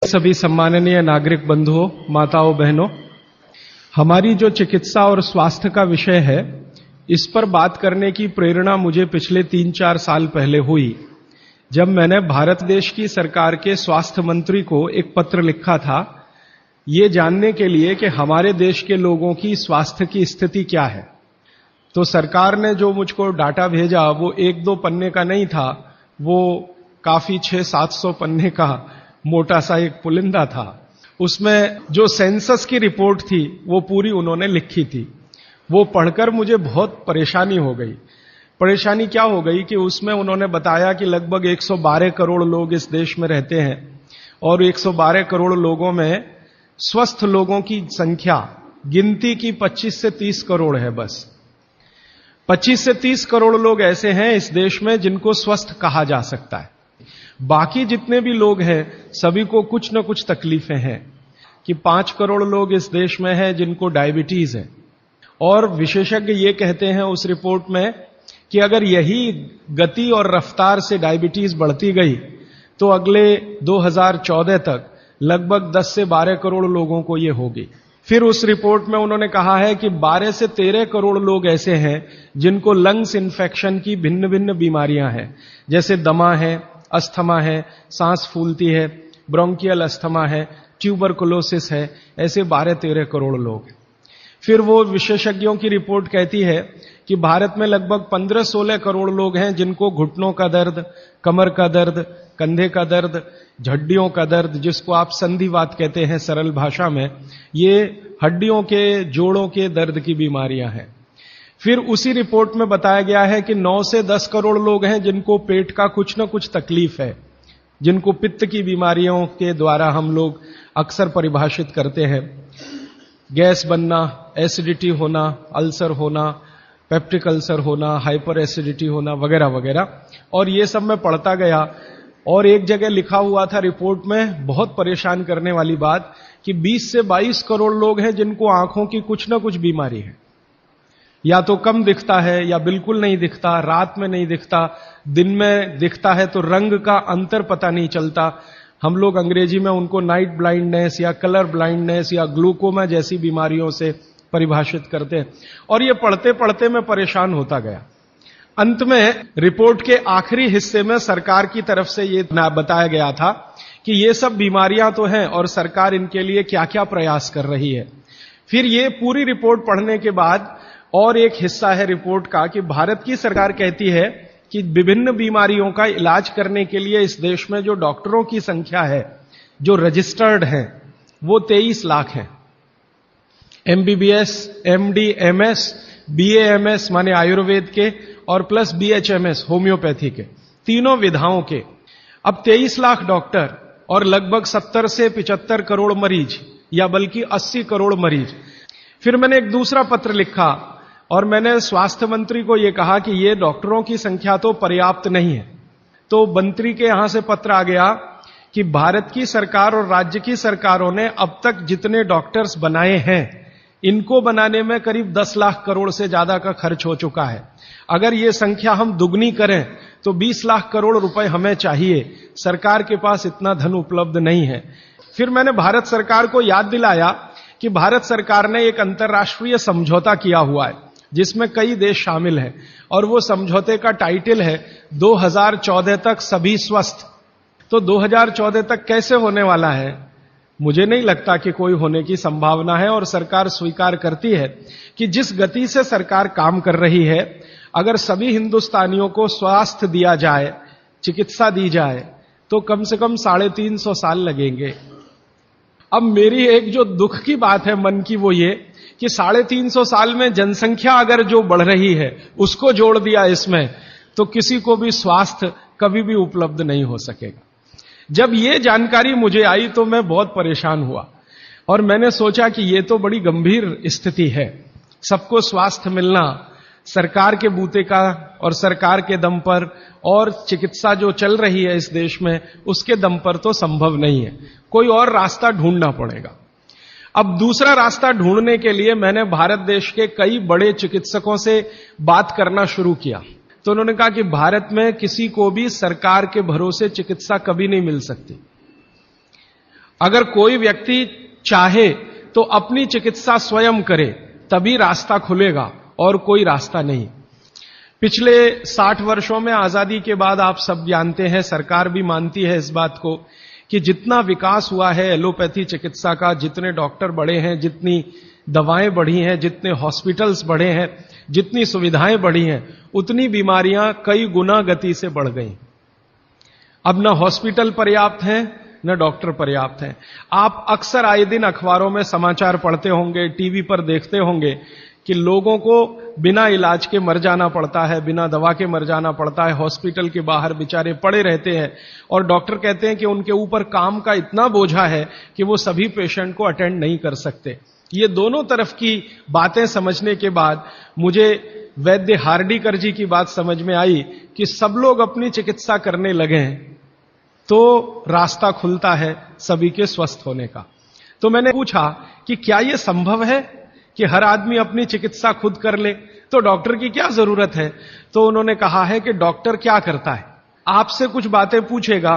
सभी सम्माननीय नागरिक बंधुओं, माताओं, बहनों, हमारी जो चिकित्सा और स्वास्थ्य का विषय है, इस पर बात करने की प्रेरणा मुझे पिछले 3-4 साल पहले हुई, जब मैंने भारत देश की सरकार के स्वास्थ्य मंत्री को एक पत्र लिखा था, ये जानने के लिए कि हमारे देश के लोगों की स्वास्थ्य की स्थिति क्या है। तो सरकार ने जो मुझको डाटा भेजा वो 1-2 पन्ने का नहीं था, वो काफी 600-700 पन्ने का मोटा सा एक पुलिंदा था। उसमें जो सेंसस की रिपोर्ट थी वो पूरी उन्होंने लिखी थी। वो पढ़कर मुझे बहुत परेशानी हो गई। परेशानी क्या हो गई कि उसमें उन्होंने बताया कि लगभग 112 करोड़ लोग इस देश में रहते हैं और 112 करोड़ लोगों में स्वस्थ लोगों की संख्या गिनती की 25 से 30 करोड़ है। बस 25 से 30 करोड़ लोग ऐसे हैं इस देश में जिनको स्वस्थ कहा जा सकता है। बाकी जितने भी लोग हैं सभी को कुछ न कुछ तकलीफें हैं कि 5 करोड़ लोग इस देश में हैं जिनको डायबिटीज है। और विशेषज्ञ ये कहते हैं उस रिपोर्ट में कि अगर यही गति और रफ्तार से डायबिटीज बढ़ती गई तो अगले 2014 तक लगभग 10 से 12 करोड़ लोगों को ये होगी। फिर उस रिपोर्ट में उन्होंने कहा है कि 12 से 13 करोड़ लोग ऐसे हैं जिनको लंग्स इन्फेक्शन की भिन्न भिन्न बीमारियां हैं, जैसे दमा है, अस्थमा है, सांस फूलती है, ब्रोंकियल अस्थमा है, ट्यूबरकुलोसिस है, ऐसे 12-13 करोड़ लोग। फिर वो विशेषज्ञों की रिपोर्ट कहती है कि भारत में लगभग 15-16 करोड़ लोग हैं जिनको घुटनों का दर्द, कमर का दर्द, कंधे का दर्द, हड्डियों का दर्द, जिसको आप संधिवात कहते हैं सरल भाषा में, ये हड्डियों के, जोड़ों के दर्द की बीमारियां हैं। फिर उसी रिपोर्ट में बताया गया है कि 9 से 10 करोड़ लोग हैं जिनको पेट का कुछ न कुछ तकलीफ है, जिनको पित्त की बीमारियों के द्वारा हम लोग अक्सर परिभाषित करते हैं। गैस बनना, एसिडिटी होना, अल्सर होना, पेप्टिक अल्सर होना, हाइपर एसिडिटी होना वगैरह वगैरह। और ये सब मैं पढ़ता गया और एक जगह लिखा हुआ था रिपोर्ट में, बहुत परेशान करने वाली बात, कि 20 से 22 करोड़ लोग हैं जिनको आंखों की कुछ न कुछ बीमारी है। या तो कम दिखता है या बिल्कुल नहीं दिखता, रात में नहीं दिखता, दिन में दिखता है तो रंग का अंतर पता नहीं चलता। हम लोग अंग्रेजी में उनको नाइट ब्लाइंडनेस या कलर ब्लाइंडनेस या ग्लूकोमा जैसी बीमारियों से परिभाषित करते हैं। और ये पढ़ते पढ़ते मैं परेशान होता गया। अंत में रिपोर्ट के आखिरी हिस्से में सरकार की तरफ से ये बताया गया था कि ये सब बीमारियां तो हैं और सरकार इनके लिए क्या क्या प्रयास कर रही है। फिर ये पूरी रिपोर्ट पढ़ने के बाद और एक हिस्सा है रिपोर्ट का कि भारत की सरकार कहती है कि विभिन्न बीमारियों का इलाज करने के लिए इस देश में जो डॉक्टरों की संख्या है, जो रजिस्टर्ड हैं, वो 23 लाख हैं। एमबीबीएस, एमडी, एमएस, बीएएमएस माने आयुर्वेद के और प्लस बीएचएमएस होम्योपैथी के, तीनों विधाओं के। अब 23 लाख डॉक्टर और लगभग 70 से 75 करोड़ मरीज, या बल्कि 80 करोड़ मरीज। फिर मैंने एक दूसरा पत्र लिखा और मैंने स्वास्थ्य मंत्री को यह कहा कि ये डॉक्टरों की संख्या तो पर्याप्त नहीं है। तो मंत्री के यहां से पत्र आ गया कि भारत की सरकार और राज्य की सरकारों ने अब तक जितने डॉक्टर्स बनाए हैं, इनको बनाने में करीब 10 लाख करोड़ से ज्यादा का खर्च हो चुका है। अगर ये संख्या हम दुगनी करें तो 20 लाख करोड़ रुपए हमें चाहिए। सरकार के पास इतना धन उपलब्ध नहीं है। फिर मैंने भारत सरकार को याद दिलाया कि भारत सरकार ने एक अंतर्राष्ट्रीय समझौता किया हुआ है जिसमें कई देश शामिल हैं और वो समझौते का टाइटल है 2014 तक सभी स्वस्थ। तो 2014 तक कैसे होने वाला है? मुझे नहीं लगता कि कोई होने की संभावना है। और सरकार स्वीकार करती है कि जिस गति से सरकार काम कर रही है, अगर सभी हिंदुस्तानियों को स्वास्थ्य दिया जाए, चिकित्सा दी जाए, तो कम से कम 350 साल लगेंगे। अब मेरी एक जो दुख की बात है मन की, वो ये कि 350 साल में जनसंख्या अगर जो बढ़ रही है उसको जोड़ दिया इसमें, तो किसी को भी स्वास्थ्य कभी भी उपलब्ध नहीं हो सकेगा। जब ये जानकारी मुझे आई तो मैं बहुत परेशान हुआ और मैंने सोचा कि ये तो बड़ी गंभीर स्थिति है। सबको स्वास्थ्य मिलना सरकार के बूते का और सरकार के दम पर, और चिकित्सा जो चल रही है इस देश में उसके दम पर तो संभव नहीं है। कोई और रास्ता ढूंढना पड़ेगा। अब दूसरा रास्ता ढूंढने के लिए मैंने भारत देश के कई बड़े चिकित्सकों से बात करना शुरू किया। तो उन्होंने कहा कि भारत में किसी को भी सरकार के भरोसे चिकित्सा कभी नहीं मिल सकती। अगर कोई व्यक्ति चाहे तो अपनी चिकित्सा स्वयं करे, तभी रास्ता खुलेगा और कोई रास्ता नहीं। पिछले 60 वर्षों में आजादी के बाद आप सब जानते हैं, सरकार भी मानती है इस बात को कि जितना विकास हुआ है एलोपैथी चिकित्सा का, जितने डॉक्टर बढ़े हैं, जितनी दवाएं बढ़ी हैं, जितने हॉस्पिटल्स बढ़े हैं, जितनी सुविधाएं बढ़ी हैं, उतनी बीमारियां कई गुना गति से बढ़ गई। अब न हॉस्पिटल पर्याप्त हैं, न डॉक्टर पर्याप्त हैं। आप अक्सर आए दिन अखबारों में समाचार पढ़ते होंगे, टीवी पर देखते होंगे कि लोगों को बिना इलाज के मर जाना पड़ता है, बिना दवा के मर जाना पड़ता है, हॉस्पिटल के बाहर बेचारे पड़े रहते हैं और डॉक्टर कहते हैं कि उनके ऊपर काम का इतना बोझा है कि वो सभी पेशेंट को अटेंड नहीं कर सकते। ये दोनों तरफ की बातें समझने के बाद मुझे वैद्य हार्डीकर जी की बात समझ में आई कि सब लोग अपनी चिकित्सा करने लगे हैं तो रास्ता खुलता है सभी के स्वस्थ होने का। तो मैंने पूछा कि क्या यह संभव है कि हर आदमी अपनी चिकित्सा खुद कर ले, तो डॉक्टर की क्या जरूरत है? तो उन्होंने कहा है कि डॉक्टर क्या करता है, आपसे कुछ बातें पूछेगा,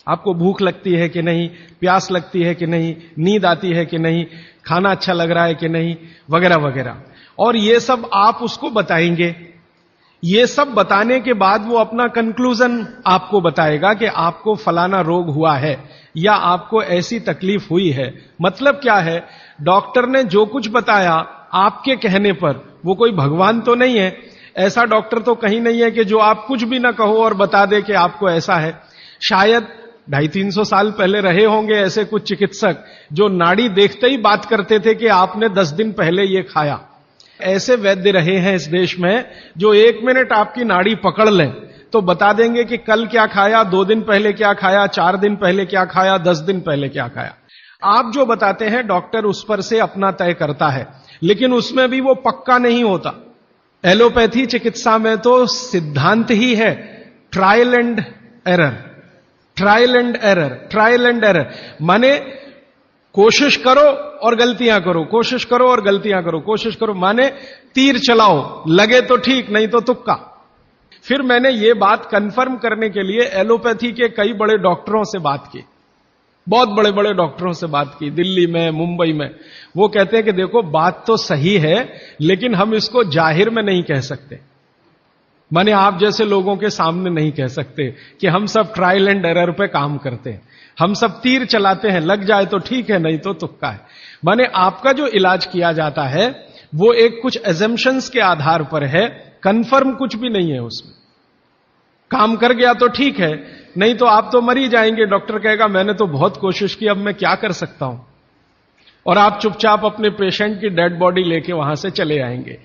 आपको भूख लगती है कि नहीं, प्यास लगती है कि नहीं, नींद आती है कि नहीं, खाना अच्छा लग रहा है कि नहीं, वगैरह वगैरह, और ये सब आप उसको बताएंगे। ये सब बताने के बाद वो अपना कंक्लूजन आपको बताएगा कि आपको फलाना रोग हुआ है या आपको ऐसी तकलीफ हुई है। मतलब क्या है, डॉक्टर ने जो कुछ बताया आपके कहने पर, वो कोई भगवान तो नहीं है, ऐसा डॉक्टर तो कहीं नहीं है कि जो आप कुछ भी ना कहो और बता दे कि आपको ऐसा है। शायद 250-300 साल पहले रहे होंगे ऐसे कुछ चिकित्सक जो नाड़ी देखते ही बात करते थे कि आपने 10 दिन पहले ये खाया। ऐसे वैद्य रहे हैं इस देश में जो 1 मिनट आपकी नाड़ी पकड़ लें तो बता देंगे कि कल क्या खाया, 2 दिन पहले क्या खाया, 4 दिन पहले क्या खाया, 10 दिन पहले क्या खाया। आप जो बताते हैं डॉक्टर उस पर से अपना तय करता है, लेकिन उसमें भी वो पक्का नहीं होता। एलोपैथी चिकित्सा में तो सिद्धांत ही है trial and error, trial and error, trial and error. माने कोशिश करो और गलतियां करो, कोशिश करो और गलतियां करो, कोशिश करो, माने तीर चलाओ, लगे तो ठीक, नहीं तो तुक्का। फिर मैंने ये बात कंफर्म करने के लिए एलोपैथी के कई बड़े डॉक्टरों से बात की, बहुत बड़े बड़े डॉक्टरों से बात की, दिल्ली में, मुंबई में। वो कहते हैं कि देखो बात तो सही है लेकिन हम इसको जाहिर में नहीं कह सकते, माने आप जैसे लोगों के सामने नहीं कह सकते कि हम सब ट्रायल एंड एरर पे काम करते हैं, हम सब तीर चलाते हैं, लग जाए तो ठीक है, नहीं तो तुक्का है। माने आपका जो इलाज किया जाता है वो एक कुछ एजम्पशंस के आधार पर है, कंफर्म कुछ भी नहीं है उसमें। काम कर गया तो ठीक है, नहीं तो आप तो मर ही जाएंगे। डॉक्टर कहेगा मैंने तो बहुत कोशिश की, अब मैं क्या कर सकता हूं, और आप चुपचाप अपने पेशेंट की डेड बॉडी लेके वहां से चले आएंगे।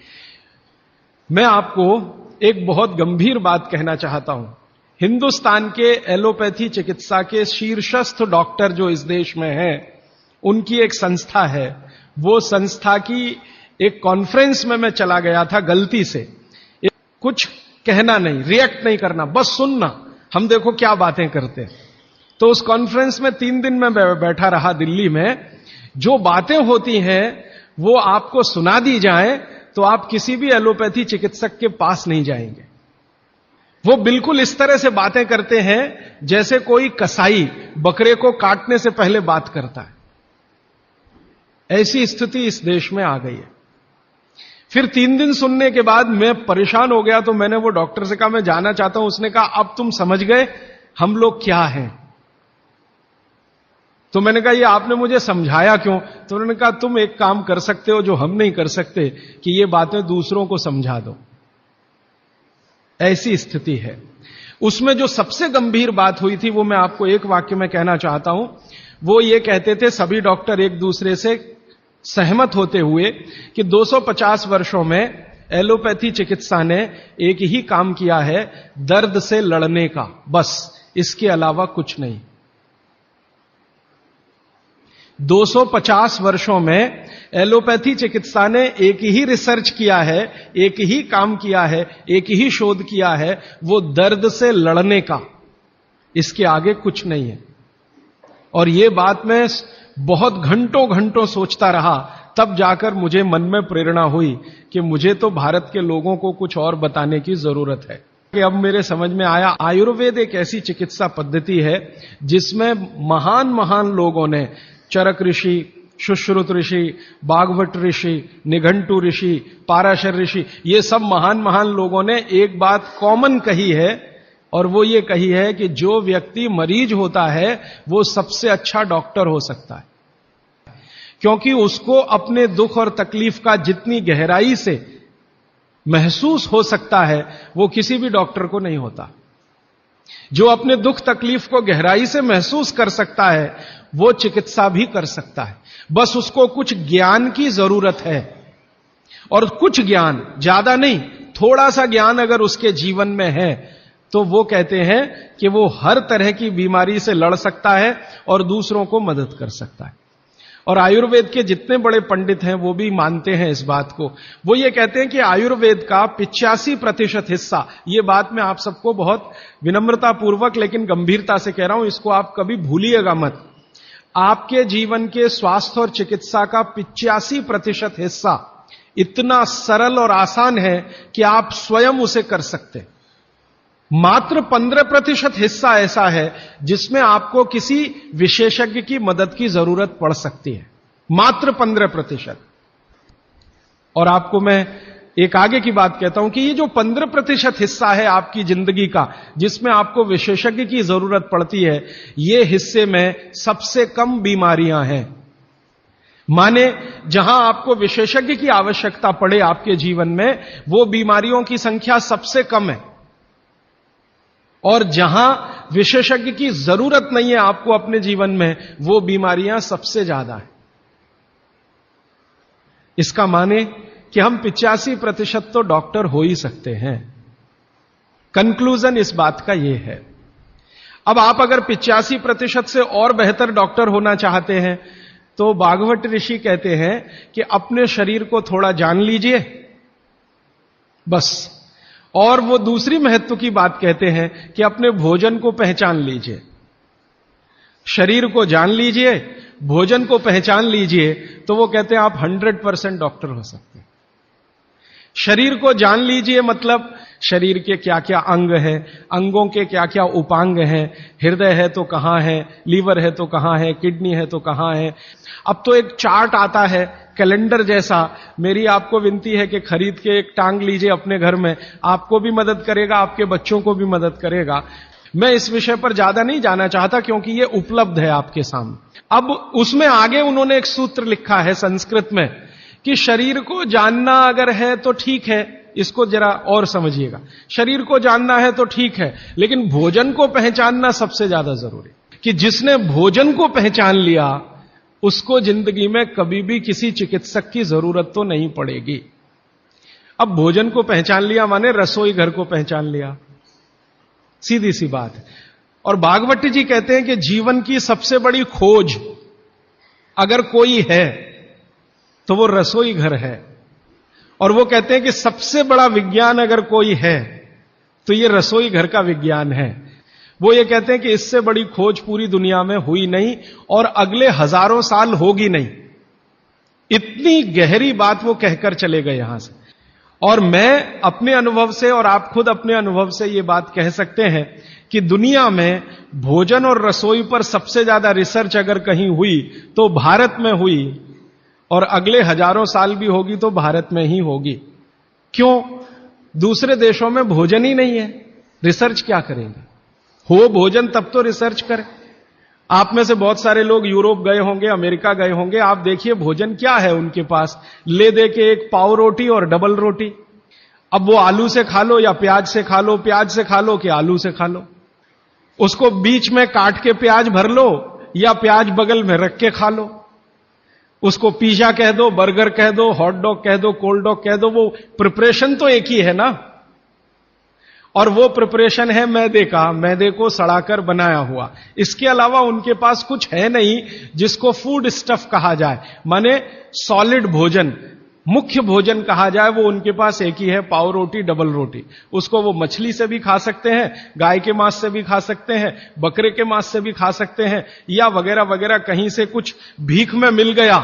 मैं आपको एक बहुत गंभीर बात कहना चाहता हूं। हिंदुस्तान के एलोपैथी चिकित्सा के शीर्षस्थ डॉक्टर जो इस देश में हैं, उनकी एक संस्था है। वो संस्था की एक कॉन्फ्रेंस में मैं चला गया था गलती से। कुछ कहना नहीं, रिएक्ट नहीं करना, बस सुनना, हम देखो क्या बातें करते हैं। तो उस कॉन्फ्रेंस में 3 दिन में बैठा रहा दिल्ली में। जो बातें होती हैं वो आपको सुना दी जाए तो आप किसी भी एलोपैथी चिकित्सक के पास नहीं जाएंगे। वो बिल्कुल इस तरह से बातें करते हैं जैसे कोई कसाई बकरे को काटने से पहले बात करता है। ऐसी स्थिति इस देश में आ गई है। फिर 3 दिन सुनने के बाद मैं परेशान हो गया, तो मैंने वो डॉक्टर से कहा मैं जाना चाहता हूं। उसने कहा अब तुम समझ गए हम लोग क्या हैं? तो मैंने कहा ये आपने मुझे समझाया क्यों? तो उन्होंने कहा तुम एक काम कर सकते हो जो हम नहीं कर सकते, कि ये बातें दूसरों को समझा दो। ऐसी स्थिति है। उसमें जो सबसे गंभीर बात हुई थी वो मैं आपको एक वाक्य में कहना चाहता हूं। वो ये कहते थे, सभी डॉक्टर एक दूसरे से सहमत होते हुए, कि 250 वर्षों में एलोपैथी चिकित्सा ने एक ही काम किया है, दर्द से लड़ने का, बस, इसके अलावा कुछ नहीं। 250 वर्षों में एलोपैथी चिकित्सा ने एक ही रिसर्च किया है, एक ही काम किया है, एक ही शोध किया है, वो दर्द से लड़ने का, इसके आगे कुछ नहीं है। और ये बात मैं बहुत घंटों घंटों सोचता रहा, तब जाकर मुझे मन में प्रेरणा हुई कि मुझे तो भारत के लोगों को कुछ और बताने की जरूरत है। कि अब मेरे समझ में आया, आयुर्वेद एक ऐसी चिकित्सा पद्धति है जिसमें महान महान लोगों ने, चरक ऋषि, सुश्रुत ऋषि, बागवट ऋषि, निघंटु ऋषि, पाराशर ऋषि, ये सब महान महान लोगों ने एक बात कॉमन कही है, और वो ये कही है कि जो व्यक्ति मरीज होता है वो सबसे अच्छा डॉक्टर हो सकता है, क्योंकि उसको अपने दुख और तकलीफ का जितनी गहराई से महसूस हो सकता है वो किसी भी डॉक्टर को नहीं होता। जो अपने दुख तकलीफ को गहराई से महसूस कर सकता है वो चिकित्सा भी कर सकता है, बस उसको कुछ ज्ञान की जरूरत है, और कुछ ज्ञान, ज्यादा नहीं, थोड़ा सा ज्ञान अगर उसके जीवन में है तो वो कहते हैं कि वो हर तरह की बीमारी से लड़ सकता है और दूसरों को मदद कर सकता है। और आयुर्वेद के जितने बड़े पंडित हैं वो भी मानते हैं इस बात को। वो ये कहते हैं कि आयुर्वेद का 85% हिस्सा, ये बात मैं आप सबको बहुत विनम्रता पूर्वक लेकिन गंभीरता से कह रहा हूं, इसको आप कभी भूलिएगा मत, आपके जीवन के स्वास्थ्य और चिकित्सा का 85% हिस्सा इतना सरल और आसान है कि आप स्वयं उसे कर सकते हैं। मात्र 15% हिस्सा ऐसा है जिसमें आपको किसी विशेषज्ञ की मदद की जरूरत पड़ सकती है, मात्र 15%। और आपको मैं एक आगे की बात कहता हूं कि ये जो 15% हिस्सा है आपकी जिंदगी का जिसमें आपको विशेषज्ञ की जरूरत पड़ती है, ये हिस्से में सबसे कम बीमारियां हैं। माने जहां आपको विशेषज्ञ की आवश्यकता पड़े आपके जीवन में, वो बीमारियों की संख्या सबसे कम है, और जहां विशेषज्ञ की जरूरत नहीं है आपको अपने जीवन में, वो बीमारियां सबसे ज्यादा हैं। इसका माने कि हम 85% तो डॉक्टर हो ही सकते हैं। कंक्लूजन इस बात का यह है। अब आप अगर 85% से और बेहतर डॉक्टर होना चाहते हैं तो बागवट ऋषि कहते हैं कि अपने शरीर को थोड़ा जान लीजिए बस। और वो दूसरी महत्व की बात कहते हैं कि अपने भोजन को पहचान लीजिए। शरीर को जान लीजिए, भोजन को पहचान लीजिए, तो वो कहते हैं आप 100% डॉक्टर हो सकते हैं। शरीर को जान लीजिए मतलब शरीर के क्या क्या अंग हैं, अंगों के क्या क्या उपांग हैं, हृदय है तो कहां है, लीवर है तो कहां है, किडनी है तो कहां है। अब तो एक चार्ट आता है कैलेंडर जैसा, मेरी आपको विनती है कि खरीद के एक टांग लीजिए अपने घर में, आपको भी मदद करेगा, आपके बच्चों को भी मदद करेगा। मैं इस विषय पर ज्यादा नहीं जाना चाहता क्योंकि ये उपलब्ध है आपके सामने। अब उसमें आगे उन्होंने एक सूत्र लिखा है संस्कृत में कि शरीर को जानना अगर है तो ठीक है, इसको जरा और समझिएगा। शरीर को जानना है तो ठीक है, लेकिन भोजन को पहचानना सबसे ज्यादा जरूरी, कि जिसने भोजन को पहचान लिया उसको जिंदगी में कभी भी किसी चिकित्सक की जरूरत तो नहीं पड़ेगी। अब भोजन को पहचान लिया माने रसोई घर को पहचान लिया, सीधी सी बात है। और भागवत जी कहते हैं कि जीवन की सबसे बड़ी खोज अगर कोई है तो वो रसोई घर है। और वो कहते हैं कि सबसे बड़ा विज्ञान अगर कोई है तो ये रसोई घर का विज्ञान है। वो ये कहते हैं कि इससे बड़ी खोज पूरी दुनिया में हुई नहीं और अगले हजारों साल होगी नहीं। इतनी गहरी बात वो कहकर चले गए यहां से। और मैं अपने अनुभव से और आप खुद अपने अनुभव से ये बात कह सकते हैं कि दुनिया में भोजन और रसोई पर सबसे ज्यादा रिसर्च अगर कहीं हुई तो भारत में हुई, और अगले हजारों साल भी होगी तो भारत में ही होगी। क्यों? दूसरे देशों में भोजन ही नहीं है, रिसर्च क्या करेंगे? हो भोजन तब तो रिसर्च करें। आप में से बहुत सारे लोग यूरोप गए होंगे, अमेरिका गए होंगे, आप देखिए भोजन क्या है उनके पास, ले दे के एक पाव रोटी और डबल रोटी। अब वो आलू से खा लो या प्याज से खा लो, प्याज से खा लो कि आलू से खा लो, उसको बीच में काट के प्याज भर लो या प्याज बगल में रख के खा लो, उसको पिज्जा कह दो, बर्गर कह दो, हॉट डॉग कह दो, कोल्ड डॉग कह दो, वो प्रिपरेशन तो एक ही है ना। और वो प्रिपरेशन है मैदे का, मैदे को सड़ाकर बनाया हुआ। इसके अलावा उनके पास कुछ है नहीं जिसको फूड स्टफ कहा जाए, माने सॉलिड भोजन, मुख्य भोजन कहा जाए, वो उनके पास एक ही है, पाव रोटी डबल रोटी। उसको वो मछली से भी खा सकते हैं, गाय के मांस से भी खा सकते हैं, बकरे के मांस से भी खा सकते हैं, या वगैरह वगैरह कहीं से कुछ भीख में मिल गया,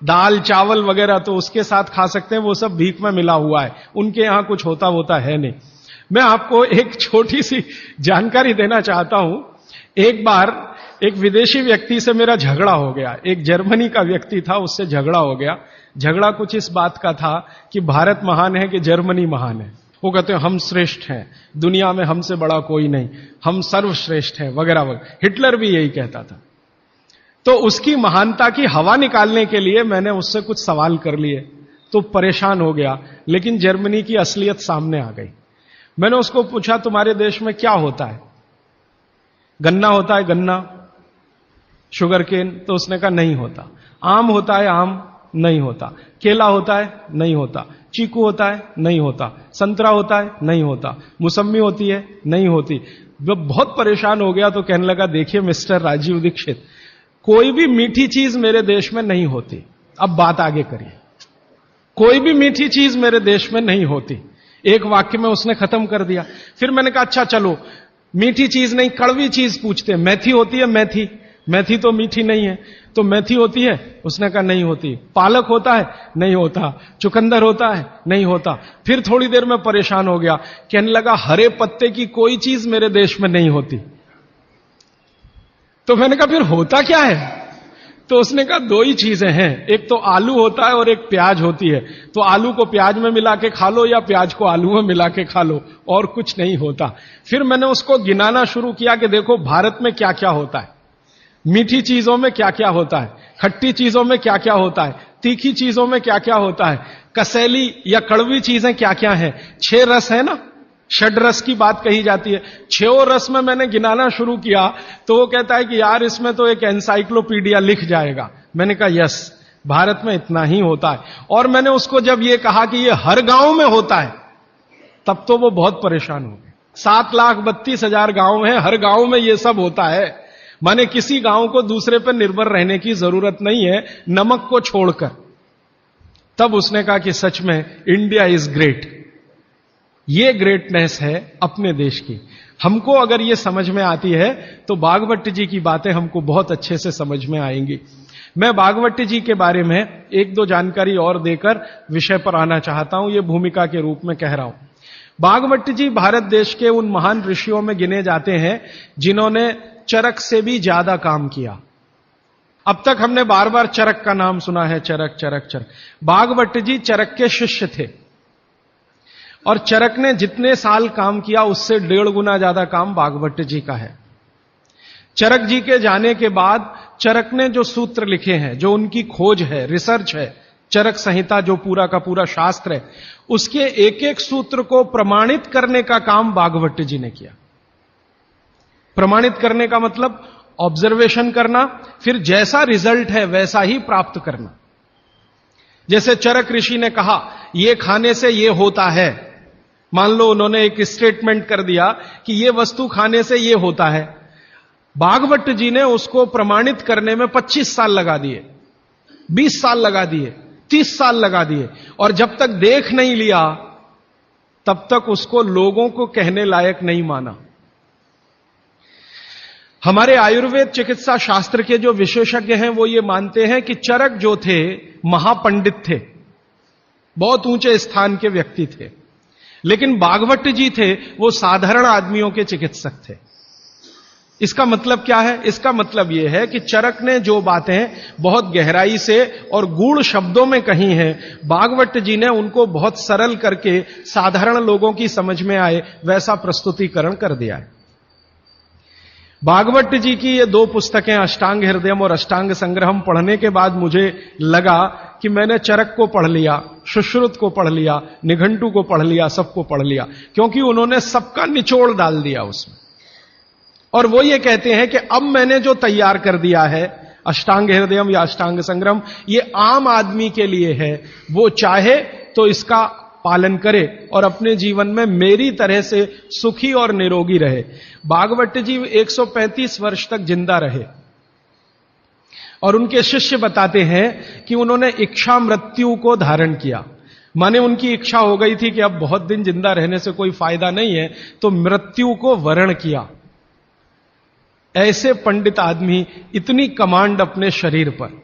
दाल चावल वगैरह, तो उसके साथ खा सकते हैं, वो सब भीख में मिला हुआ है, उनके यहां कुछ होता है नहीं। मैं आपको एक छोटी सी जानकारी देना चाहता हूं। एक बार एक विदेशी व्यक्ति से मेरा झगड़ा हो गया। एक जर्मनी का व्यक्ति था, उससे झगड़ा हो गया। झगड़ा कुछ इस बात का था कि भारत महान है कि जर्मनी महान है। वो कहते हैं हम श्रेष्ठ हैं, दुनिया में हमसे बड़ा कोई नहीं, हम सर्वश्रेष्ठ हैं, वगैरह वगैरह। हिटलर भी यही कहता था। तो उसकी महानता की हवा निकालने के लिए मैंने उससे कुछ सवाल कर लिए, तो परेशान हो गया। लेकिन जर्मनी की असलियत सामने आ गई। मैंने उसको पूछा तुम्हारे देश में क्या होता है? गन्ना होता है, गन्ना, शुगर केन? तो उसने कहा नहीं होता। आम होता है? आम नहीं होता। केला होता है? नहीं होता। चीकू होता है? नहीं होता। संतरा होता है? नहीं होता। मौसम्मी होती है? नहीं होती। जब बहुत परेशान हो गया तो कहने लगा देखिए मिस्टर राजीव दीक्षित, कोई भी मीठी चीज मेरे देश में नहीं होती। अब बात आगे करिए। कोई भी मीठी चीज मेरे देश में नहीं होती। एक वाक्य में उसने खत्म कर दिया। फिर मैंने कहा अच्छा चलो मीठी चीज नहीं, कड़वी चीज पूछते हैं। मेथी होती है? मेथी? मेथी तो मीठी नहीं है। तो मेथी होती है? उसने कहा नहीं होती। पालक होता है? नहीं होता। चुकंदर होता है? नहीं होता। फिर थोड़ी देर में परेशान हो गया, कहने लगा हरे पत्ते की कोई चीज मेरे देश में नहीं होती। तो मैंने कहा फिर होता क्या है? तो उसने कहा दो ही चीजें हैं, एक तो आलू होता है और एक प्याज होती है। तो आलू को प्याज में मिला के खा लो या प्याज को आलू में मिला के खा लो, और कुछ नहीं होता। फिर मैंने उसको गिनाना शुरू किया कि देखो भारत में क्या क्या होता है, मीठी चीजों में क्या क्या होता है, खट्टी चीजों में क्या क्या होता है, तीखी चीजों में क्या क्या होता है, कसैली या कड़वी चीजें क्या क्या है। 6 रस है ना, षड रस की बात कही जाती है। 6 रस में मैंने गिनाना शुरू किया तो वो कहता है कि यार इसमें तो एक एनसाइक्लोपीडिया लिख जाएगा। मैंने कहा यस, भारत में इतना ही होता है। और मैंने उसको जब ये कहा कि ये हर गांव में होता है, तब तो वो बहुत परेशान हो गए। 7,32,000 गांव हैं, हर गांव में ये सब होता है। माने किसी गांव को दूसरे पर निर्भर रहने की जरूरत नहीं है, नमक को छोड़कर। तब उसने कहा कि सच में इंडिया इज ग्रेट। ये ग्रेटनेस है अपने देश की। हमको अगर ये समझ में आती है तो भागवत जी की बातें हमको बहुत अच्छे से समझ में आएंगी। मैं भागवत जी के बारे में 1-2 जानकारी और देकर विषय पर आना चाहता हूं, ये भूमिका के रूप में कह रहा हूं। भागवत जी भारत देश के उन महान ऋषियों में गिने जाते हैं जिन्होंने चरक से भी ज्यादा काम किया। अब तक हमने बार बार चरक का नाम सुना है, चरक चरक चरक। भागवत जी चरक के शिष्य थे और चरक ने जितने साल काम किया उससे 1.5 गुना ज्यादा काम भागवत जी का है। चरक जी के जाने के बाद चरक ने जो सूत्र लिखे हैं, जो उनकी खोज है, रिसर्च है, चरक संहिता जो पूरा का पूरा शास्त्र है, उसके एक एक सूत्र को प्रमाणित करने का काम भागवत जी ने किया। प्रमाणित करने का मतलब ऑब्जर्वेशन करना, फिर जैसा रिजल्ट है वैसा ही प्राप्त करना। जैसे चरक ऋषि ने कहा यह खाने से यह होता है, मान लो उन्होंने एक स्टेटमेंट कर दिया कि यह वस्तु खाने से यह होता है। भागवत जी ने उसको प्रमाणित करने में 25 साल लगा दिए, 20 साल लगा दिए, 30 साल लगा दिए, और जब तक देख नहीं लिया तब तक उसको लोगों को कहने लायक नहीं माना। हमारे आयुर्वेद चिकित्सा शास्त्र के जो विशेषज्ञ हैं वो ये मानते हैं कि चरक जो थे महापंडित थे, बहुत ऊंचे स्थान के व्यक्ति थे, लेकिन भागवत जी थे वो साधारण आदमियों के चिकित्सक थे। इसका मतलब क्या है? इसका मतलब यह है कि चरक ने जो बातें बहुत गहराई से और गूढ़ शब्दों में कही हैं, भागवत जी ने उनको बहुत सरल करके साधारण लोगों की समझ में आए वैसा प्रस्तुतिकरण कर दिया है। भागवत जी की ये 2 पुस्तकें अष्टांग हृदयम और अष्टांग संग्रहम पढ़ने के बाद मुझे लगा कि मैंने चरक को पढ़ लिया, सुश्रुत को पढ़ लिया, निघंटु को पढ़ लिया, सबको पढ़ लिया, क्योंकि उन्होंने सबका निचोड़ डाल दिया उसमें। और वो ये कहते हैं कि अब मैंने जो तैयार कर दिया है अष्टांग हृदयम या अष्टांग संग्रहम, ये आम आदमी के लिए है। वो चाहे तो इसका पालन करे और अपने जीवन में मेरी तरह से सुखी और निरोगी रहे। भागवत जी 135 वर्ष तक जिंदा रहे और उनके शिष्य बताते हैं कि उन्होंने इच्छा मृत्यु को धारण किया। माने उनकी इच्छा हो गई थी कि अब बहुत दिन जिंदा रहने से कोई फायदा नहीं है, तो मृत्यु को वरण किया। ऐसे पंडित आदमी, इतनी कमांड अपने शरीर पर।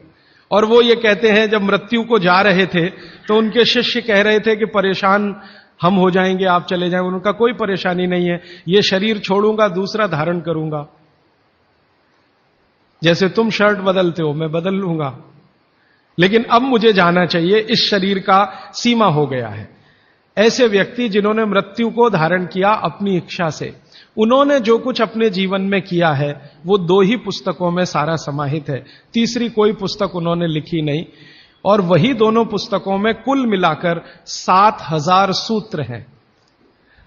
और वो ये कहते हैं जब मृत्यु को जा रहे थे तो उनके शिष्य कह रहे थे कि परेशान हम हो जाएंगे, आप चले जाएंगे, उनका कोई परेशानी नहीं है, ये शरीर छोड़ूंगा, दूसरा धारण करूंगा। जैसे तुम शर्ट बदलते हो, मैं बदल लूंगा, लेकिन अब मुझे जाना चाहिए, इस शरीर का सीमा हो गया है। ऐसे व्यक्ति जिन्होंने मृत्यु को धारण किया अपनी इच्छा से, उन्होंने जो कुछ अपने जीवन में किया है वो 2 ही पुस्तकों में सारा समाहित है, तीसरी कोई पुस्तक उन्होंने लिखी नहीं। और वही दोनों पुस्तकों में कुल मिलाकर 7000 सूत्र हैं।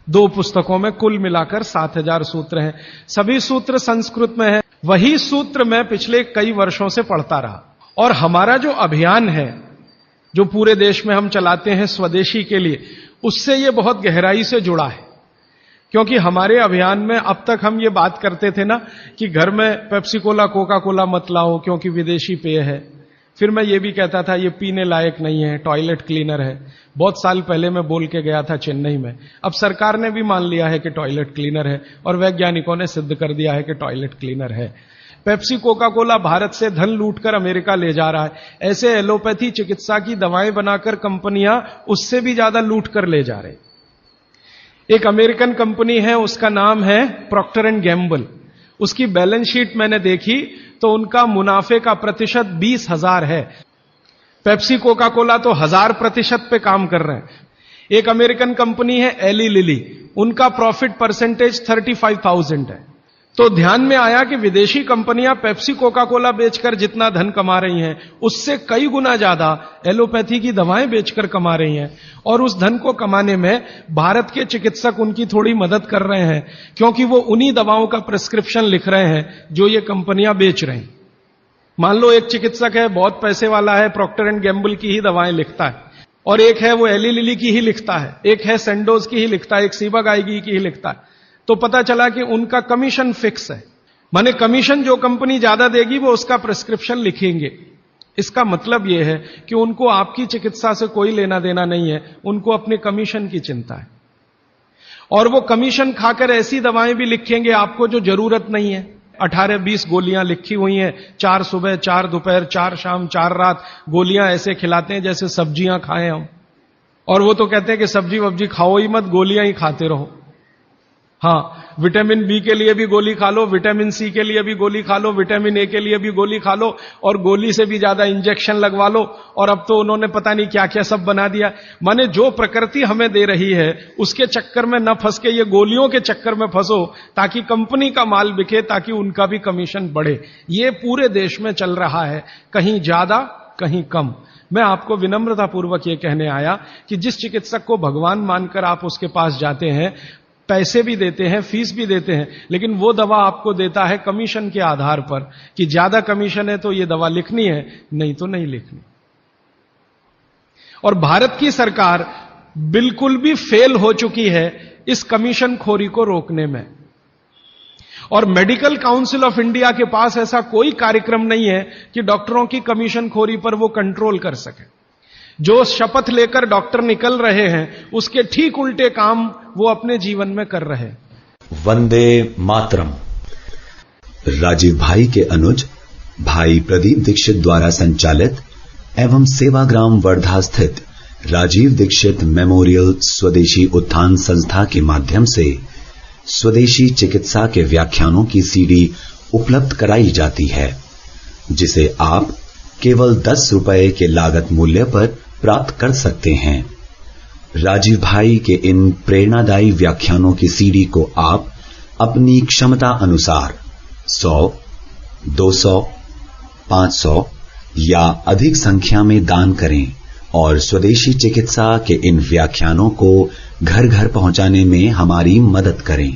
2 पुस्तकों में कुल मिलाकर 7000 सूत्र हैं। सभी सूत्र संस्कृत में हैं। वही सूत्र मैं पिछले कई वर्षों से पढ़ता रहा। और हमारा जो अभियान है, जो पूरे देश में हम चलाते हैं स्वदेशी के लिए, उससे ये बहुत गहराई से जुड़ा है। क्योंकि हमारे अभियान में अब तक हम ये बात करते थे ना कि घर में पेप्सी कोला, कोका कोला मत लाओ क्योंकि विदेशी पेय है। फिर मैं ये भी कहता था ये पीने लायक नहीं है, टॉयलेट क्लीनर है। बहुत साल पहले मैं बोल के गया था चेन्नई में। अब सरकार ने भी मान लिया है कि टॉयलेट क्लीनर है और वैज्ञानिकों ने सिद्ध कर दिया है कि टॉयलेट क्लीनर है। पेप्सी कोका कोला भारत से धन लूटकर अमेरिका ले जा रहा है। ऐसे एलोपैथी चिकित्सा की दवाएं बनाकर कंपनियां उससे भी ज्यादा लूट कर ले जा रहे। एक अमेरिकन कंपनी है, उसका नाम है प्रॉक्टर एंड गैम्बल। उसकी बैलेंस शीट मैंने देखी तो उनका मुनाफे का प्रतिशत 20,000 है। पेप्सी कोका कोला तो 1000% पे काम कर रहे हैं। एक अमेरिकन कंपनी है एली लिली, उनका प्रॉफिट परसेंटेज 35,000 है। तो ध्यान में आया कि विदेशी कंपनियां पेप्सी कोका कोला बेचकर जितना धन कमा रही हैं, उससे कई गुना ज्यादा एलोपैथी की दवाएं बेचकर कमा रही हैं। और उस धन को कमाने में भारत के चिकित्सक उनकी थोड़ी मदद कर रहे हैं, क्योंकि वो उन्हीं दवाओं का प्रिस्क्रिप्शन लिख रहे हैं जो ये कंपनियां बेच रही हैं। मान लो एक चिकित्सक है, बहुत पैसे वाला है, प्रॉक्टर एंड गैम्बल की ही दवाएं लिखता है, और एक है वो एली लिली की ही लिखता है, एक है सेंडोज की ही लिखता है, एक सीबागाइगी की ही लिखता है। तो पता चला कि उनका कमीशन फिक्स है, माने कमीशन जो कंपनी ज्यादा देगी वो उसका प्रिस्क्रिप्शन लिखेंगे। इसका मतलब यह है कि उनको आपकी चिकित्सा से कोई लेना देना नहीं है, उनको अपने कमीशन की चिंता है। और वो कमीशन खाकर ऐसी दवाएं भी लिखेंगे आपको जो जरूरत नहीं है। 18-20 गोलियां लिखी हुई हैं, 4 सुबह 4 दोपहर 4 शाम 4 रात, गोलियां ऐसे खिलाते हैं जैसे सब्जियां खाएं हम। और वो तो कहते हैं कि सब्जी वब्जी खाओ ही मत, गोलियां ही खाते रहो। हाँ, विटामिन बी के लिए भी गोली खा लो, विटामिन सी के लिए भी गोली खा लो, विटामिन ए के लिए भी गोली खा लो, और गोली से भी ज्यादा इंजेक्शन लगवा लो। और अब तो उन्होंने पता नहीं क्या क्या सब बना दिया। माने जो प्रकृति हमें दे रही है उसके चक्कर में न फंस के ये गोलियों के चक्कर में फंसो, ताकि कंपनी का माल बिके, ताकि उनका भी कमीशन बढ़े। ये पूरे देश में चल रहा है, कहीं ज्यादा कहीं कम। मैं आपको विनम्रतापूर्वक ये कहने आया कि जिस चिकित्सक को भगवान मानकर आप उसके पास जाते हैं, पैसे भी देते हैं, फीस भी देते हैं, लेकिन वो दवा आपको देता है कमीशन के आधार पर कि ज्यादा कमीशन है तो ये दवा लिखनी है, नहीं तो नहीं लिखनी। और भारत की सरकार बिल्कुल भी फेल हो चुकी है इस कमीशन खोरी को रोकने में। और मेडिकल काउंसिल ऑफ इंडिया के पास ऐसा कोई कार्यक्रम नहीं है कि डॉक्टरों की कमीशन खोरी पर वो कंट्रोल कर सके। जो शपथ लेकर डॉक्टर निकल रहे हैं उसके ठीक उल्टे काम वो अपने जीवन में कर रहे हैं। वंदे मातरम। राजीव भाई के अनुज भाई प्रदीप दीक्षित द्वारा संचालित एवं सेवाग्राम वर्धा स्थित राजीव दीक्षित मेमोरियल स्वदेशी उत्थान संस्था के माध्यम से स्वदेशी चिकित्सा के व्याख्यानों की सीडी उपलब्ध कराई जाती है, जिसे आप केवल 10 रुपए के लागत मूल्य पर प्राप्त कर सकते हैं। राजीव भाई के इन प्रेरणादायी व्याख्यानों की सीडी को आप अपनी क्षमता अनुसार 100, 200, 500 या अधिक संख्या में दान करें और स्वदेशी चिकित्सा के इन व्याख्यानों को घर घर पहुंचाने में हमारी मदद करें।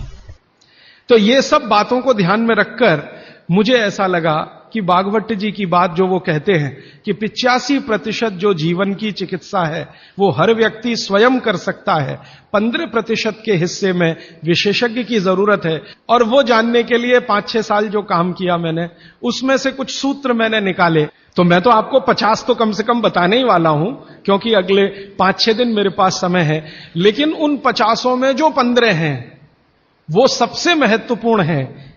तो ये सब बातों को ध्यान में रखकर मुझे ऐसा लगा कि भागवत जी की बात जो वो कहते हैं कि 85% जो जीवन की चिकित्सा है वो हर व्यक्ति स्वयं कर सकता है, 15% के हिस्से में विशेषज्ञ की जरूरत है। और वो जानने के लिए 5-6 साल जो काम किया मैंने, उसमें से कुछ सूत्र मैंने निकाले। तो मैं तो आपको 50 तो कम से कम बताने ही वाला हूं, क्योंकि अगले 5-6 दिन मेरे पास समय है। लेकिन उन 50 में जो 15 हैं वो सबसे महत्वपूर्ण हैं।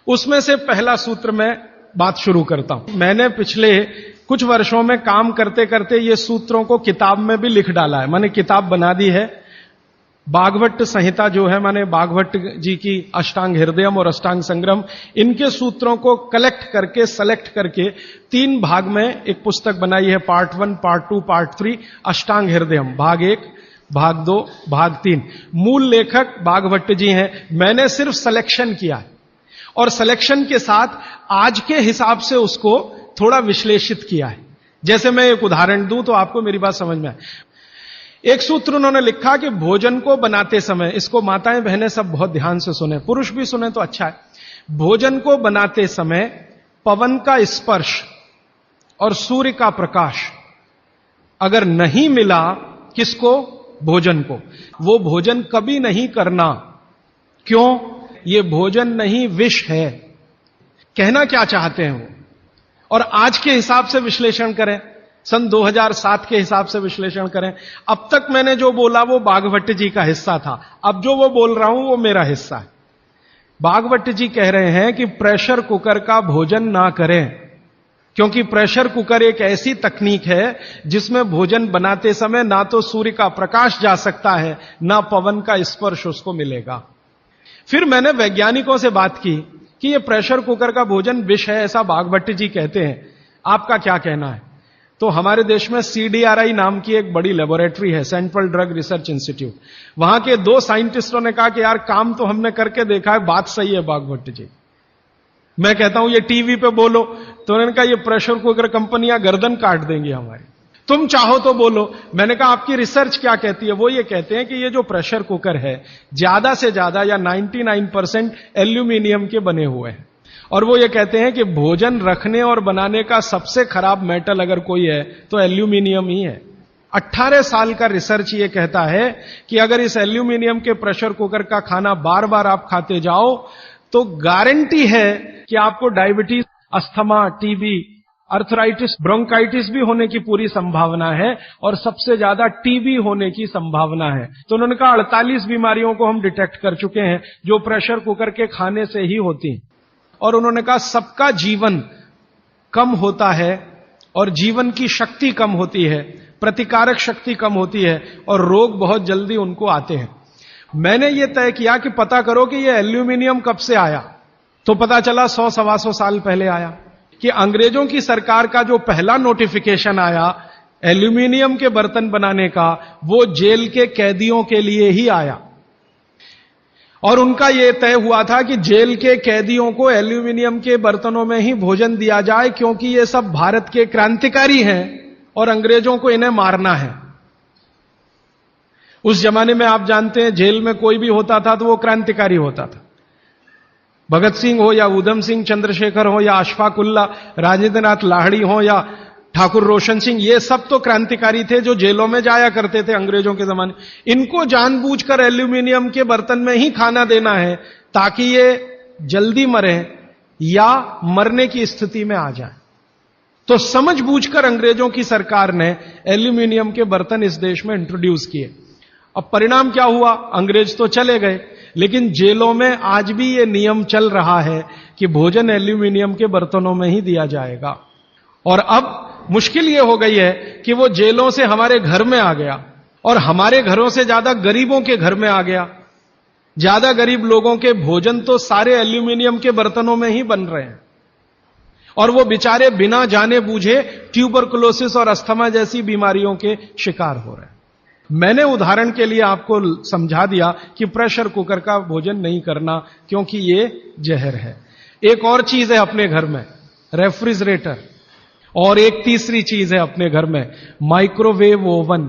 उसमें से पहला सूत्र मैं बात शुरू करता हूं। मैंने पिछले कुछ वर्षों में काम करते करते ये सूत्रों को किताब में भी लिख डाला है, मैंने किताब बना दी है। भागवत संहिता जो है, माने भागवत जी की अष्टांग हृदयम और अष्टांग संग्रम, इनके सूत्रों को कलेक्ट करके, सेलेक्ट करके 3 भाग में एक पुस्तक बनाई है। पार्ट 1, पार्ट 2, पार्ट 3, अष्टांग हृदयम, भाग 1, भाग 2, भाग 3। मूल लेखक भागवत जी हैं। मैंने सिर्फ सिलेक्शन किया है और सिलेक्शन के साथ आज के हिसाब से उसको थोड़ा विश्लेषित किया है। जैसे मैं एक उदाहरण दूं तो आपको मेरी बात समझ में आए। एक सूत्र उन्होंने लिखा कि भोजन को बनाते समय, इसको माताएं बहनें सब बहुत ध्यान से सुने, पुरुष भी सुने तो अच्छा है। भोजन को बनाते समय पवन का स्पर्श और सूर्य का प्रकाश अगर नहीं मिला, किसको? भोजन को, वो भोजन कभी नहीं करना। क्यों? ये भोजन नहीं, विष है। कहना क्या चाहते हैं वो? और आज के हिसाब से विश्लेषण करें, सन 2007 के हिसाब से विश्लेषण करें। अब तक मैंने जो बोला वो भागवत जी का हिस्सा था, अब जो वो बोल रहा हूं वो मेरा हिस्सा है। भागवत जी कह रहे हैं कि प्रेशर कुकर का भोजन ना करें, क्योंकि प्रेशर कुकर एक ऐसी तकनीक है जिसमें भोजन बनाते समय ना तो सूर्य का प्रकाश जा सकता है, ना पवन का स्पर्श उसको मिलेगा। फिर मैंने वैज्ञानिकों से बात की कि ये प्रेशर कुकर का भोजन विष है, ऐसा भागवत जी कहते हैं, आपका क्या कहना है? तो हमारे देश में CDRI नाम की एक बड़ी लेबोरेटरी है, सेंट्रल ड्रग रिसर्च इंस्टीट्यूट। वहां के 2 साइंटिस्टों ने कहा कि यार काम तो हमने करके देखा है, बात सही है भागवत जी। मैं कहता हूं ये टीवी पे बोलो, तो उन्होंने कहा ये प्रेशर कुकर कंपनियां गर्दन काट देंगी हमारी, तुम चाहो तो बोलो। मैंने कहा आपकी रिसर्च क्या कहती है? वो ये कहते हैं कि ये जो प्रेशर कुकर है ज्यादा से ज्यादा या 99% एल्यूमिनियम के बने हुए हैं, और वो ये कहते हैं कि भोजन रखने और बनाने का सबसे खराब मेटल अगर कोई है तो एल्यूमिनियम ही है। 18 साल का रिसर्च ये कहता है कि अगर इस एल्यूमिनियम के प्रेशर कुकर का खाना बार बार आप खाते जाओ तो गारंटी है कि आपको diabetes, asthma, TB, arthritis, bronchitis भी होने की पूरी संभावना है, और सबसे ज्यादा टीबी होने की संभावना है। तो उन्होंने कहा 48 बीमारियों को हम डिटेक्ट कर चुके हैं जो प्रेशर कुकर के खाने से ही होती हैं। और उन्होंने कहा सबका जीवन कम होता है और जीवन की शक्ति कम होती है, प्रतिकारक शक्ति कम होती है और रोग बहुत जल्दी उनको आते हैं। मैंने यह तय किया कि पता करो कि यह एल्यूमिनियम कब से आया, तो पता चला 100-125 साल पहले आया। कि अंग्रेजों की सरकार का जो पहला नोटिफिकेशन आया एल्यूमिनियम के बर्तन बनाने का, वो जेल के कैदियों के लिए ही आया, और उनका यह तय हुआ था कि जेल के कैदियों को एल्यूमिनियम के बर्तनों में ही भोजन दिया जाए, क्योंकि ये सब भारत के क्रांतिकारी हैं और अंग्रेजों को इन्हें मारना है। उस जमाने में आप जानते हैं जेल में कोई भी होता था तो वो क्रांतिकारी होता था। भगत सिंह हो या उधम सिंह, चंद्रशेखर हो या अशफाक उल्ला, राजेंद्र नाथ लाहिड़ी हो या ठाकुर रोशन सिंह, ये सब तो क्रांतिकारी थे जो जेलों में जाया करते थे अंग्रेजों के जमाने। इनको जानबूझकर एल्यूमिनियम के बर्तन में ही खाना देना है ताकि ये जल्दी मरे या मरने की स्थिति में आ जाए। तो समझबूझकर अंग्रेजों की सरकार ने एल्यूमिनियम के बर्तन इस देश में इंट्रोड्यूस किए। अब परिणाम क्या हुआ? अंग्रेज तो चले गए, लेकिन जेलों में आज भी ये नियम चल रहा है कि भोजन एल्यूमिनियम के बर्तनों में ही दिया जाएगा। और अब मुश्किल ये हो गई है कि वो जेलों से हमारे घर में आ गया, और हमारे घरों से ज्यादा गरीबों के घर में आ गया। ज्यादा गरीब लोगों के भोजन तो सारे एल्यूमिनियम के बर्तनों में ही बन रहे हैं, और वो बेचारे बिना जाने बूझे ट्यूबरकुलोसिस और अस्थमा जैसी बीमारियों के शिकार हो रहे हैं। मैंने उदाहरण के लिए आपको समझा दिया कि प्रेशर कुकर का भोजन नहीं करना, क्योंकि ये जहर है। एक और चीज है अपने घर में, रेफ्रिजरेटर, और एक तीसरी चीज है अपने घर में, माइक्रोवेव ओवन।